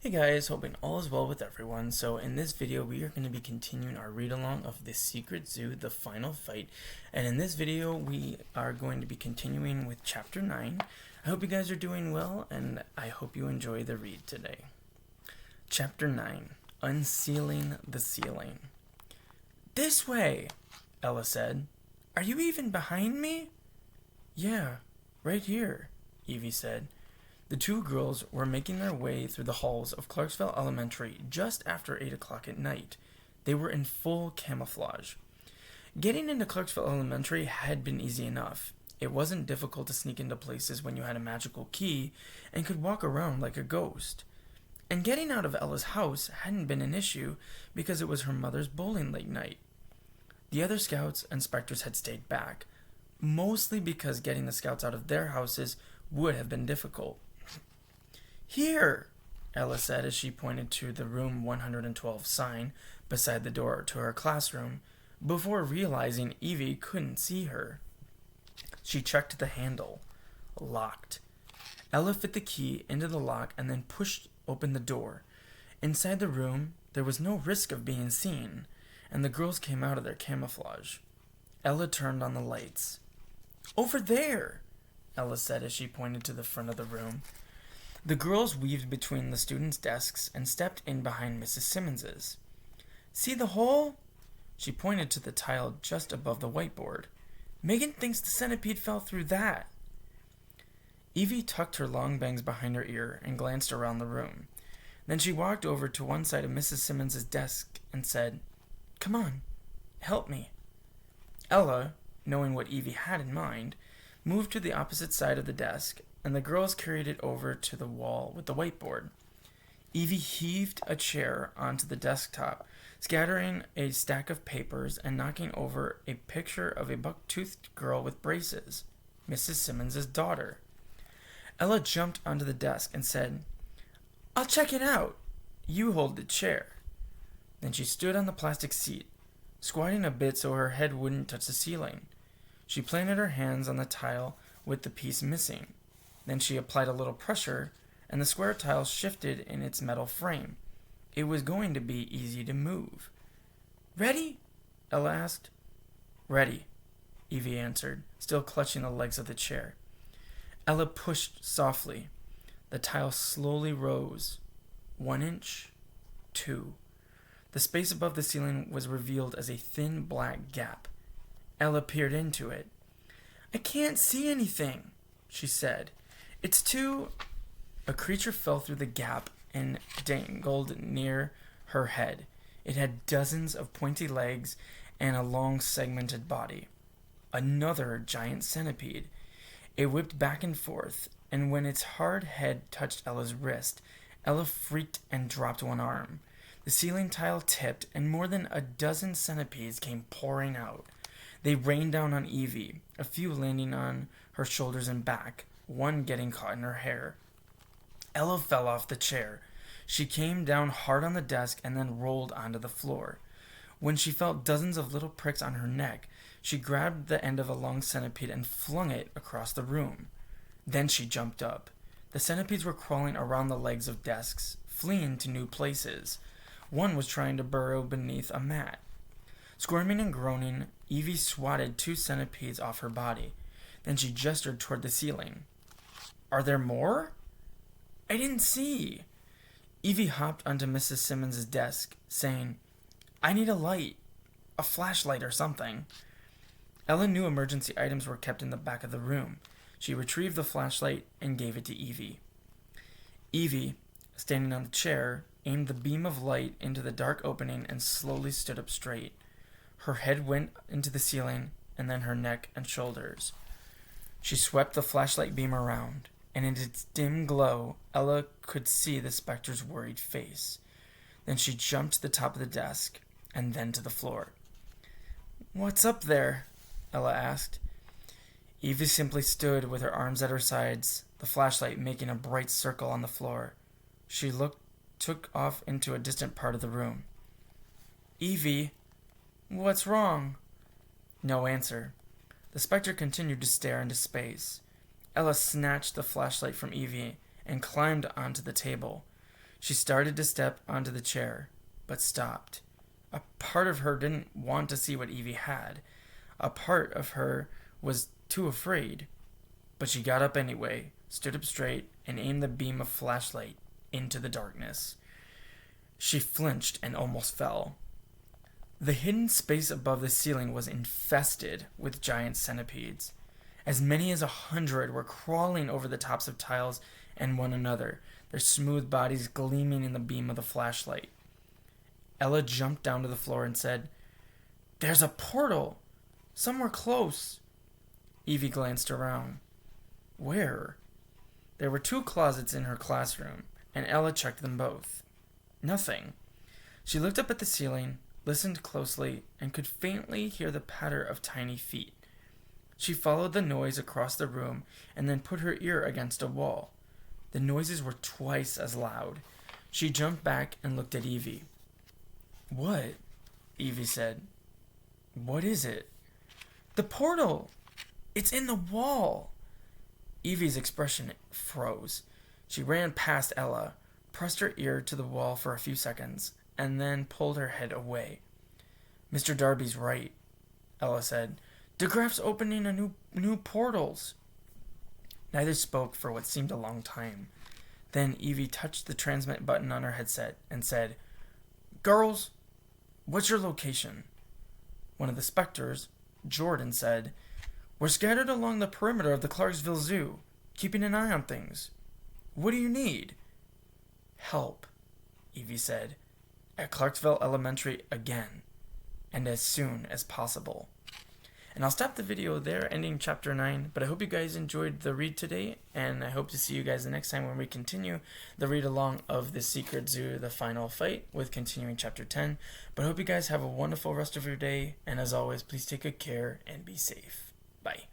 Hey guys, hoping all is well with everyone. So in this video we are going to be continuing our read along of The Secret Zoo, The Final Fight. And in this video we are going to be continuing with chapter 9. I hope you guys are doing well and I hope you enjoy the read today. Chapter 9, Unsealing the Ceiling. This way, Ella said. Are you even behind me? Yeah, right here, Evie said. The two girls were making their way through the halls of Clarksville Elementary just after 8 o'clock at night. They were in full camouflage. Getting into Clarksville Elementary had been easy enough. It wasn't difficult to sneak into places when you had a magical key and could walk around like a ghost. And getting out of Ella's house hadn't been an issue because it was her mother's bowling league night. The other scouts and specters had stayed back, mostly because getting the scouts out of their houses would have been difficult. Here, Ella said as she pointed to the room 112 sign beside the door to her classroom, before realizing Evie couldn't see her. She checked the handle. Locked. Ella fit the key into the lock and then pushed open the door. Inside the room, there was no risk of being seen, and the girls came out of their camouflage. Ella turned on the lights. Over there, Ella said as she pointed to the front of the room. The girls weaved between the students' desks and stepped in behind Mrs. Simmons's. See the hole? She pointed to the tile just above the whiteboard. Megan thinks the centipede fell through that. Evie tucked her long bangs behind her ear and glanced around the room. Then she walked over to one side of Mrs. Simmons's desk and said, Come on, help me. Ella, knowing what Evie had in mind, moved to the opposite side of the desk, and the girls carried it over to the wall with the whiteboard. Evie heaved a chair onto the desktop, scattering a stack of papers and knocking over a picture of a buck-toothed girl with braces, Mrs. Simmons's daughter. Ella jumped onto the desk and said, I'll check it out. You hold the chair. Then she stood on the plastic seat, squatting a bit so her head wouldn't touch the ceiling. She planted her hands on the tile with the piece missing. Then she applied a little pressure, and the square tile shifted in its metal frame. It was going to be easy to move. Ready? Ella asked. Ready, Evie answered, still clutching the legs of the chair. Ella pushed softly. The tile slowly rose. 1 inch, 2. The space above the ceiling was revealed as a thin black gap. Ella peered into it. I can't see anything, she said. It's too... A creature fell through the gap and dangled near her head. It had dozens of pointy legs and a long segmented body. Another giant centipede. It whipped back and forth, and when its hard head touched Ella's wrist, Ella freaked and dropped one arm. The ceiling tile tipped, and more than a dozen centipedes came pouring out. They rained down on Evie, a few landing on her shoulders and back, one getting caught in her hair. Ella fell off the chair. She came down hard on the desk and then rolled onto the floor. When she felt dozens of little pricks on her neck, she grabbed the end of a long centipede and flung it across the room. Then she jumped up. The centipedes were crawling around the legs of desks, fleeing to new places. One was trying to burrow beneath a mat. Squirming and groaning, Evie swatted 2 centipedes off her body. Then she gestured toward the ceiling. Are there more? I didn't see. Evie hopped onto Mrs. Simmons's desk, saying, I need a light. A flashlight or something. Ella knew emergency items were kept in the back of the room. She retrieved the flashlight and gave it to Evie. Evie, standing on the chair, aimed the beam of light into the dark opening and slowly stood up straight. Her head went into the ceiling, and then her neck and shoulders. She swept the flashlight beam around, and in its dim glow, Ella could see the specter's worried face. Then she jumped to the top of the desk, and then to the floor. What's up there? Ella asked. Evie simply stood with her arms at her sides, the flashlight making a bright circle on the floor. She took off into a distant part of the room. Evie, what's wrong? No answer. The specter continued to stare into space. Ella snatched the flashlight from Evie and climbed onto the table. She started to step onto the chair, but stopped. A part of her didn't want to see what Evie had. A part of her was too afraid. But she got up anyway, stood up straight, and aimed the beam of flashlight into the darkness. She flinched and almost fell. The hidden space above the ceiling was infested with giant centipedes. As many as 100 were crawling over the tops of tiles and one another, their smooth bodies gleaming in the beam of the flashlight. Ella jumped down to the floor and said, "There's a portal! Somewhere close." Evie glanced around. Where? There were 2 closets in her classroom, and Ella checked them both. Nothing. She looked up at the ceiling, listened closely, and could faintly hear the patter of tiny feet. She followed the noise across the room and then put her ear against a wall. The noises were twice as loud. She jumped back and looked at Evie. "What?" Evie said. "What is it?" "The portal! It's in the wall!" Evie's expression froze. She ran past Ella, pressed her ear to the wall for a few seconds, and then pulled her head away. "Mr. Darby's right," Ella said. "DeGraff's opening a new portals." Neither spoke for what seemed a long time. Then Evie touched the transmit button on her headset and said, "Girls, what's your location?" One of the specters, Jordan, said, "We're scattered along the perimeter of the Clarksville Zoo, keeping an eye on things. What do you need?" "Help," Evie said, "at Clarksville Elementary again, and as soon as possible." And I'll stop the video there, ending chapter 9, but I hope you guys enjoyed the read today, and I hope to see you guys the next time when we continue the read along of The Secret Zoo, The Final Fight, with continuing chapter 10. But I hope you guys have a wonderful rest of your day, and as always, please take good care and be safe. Bye.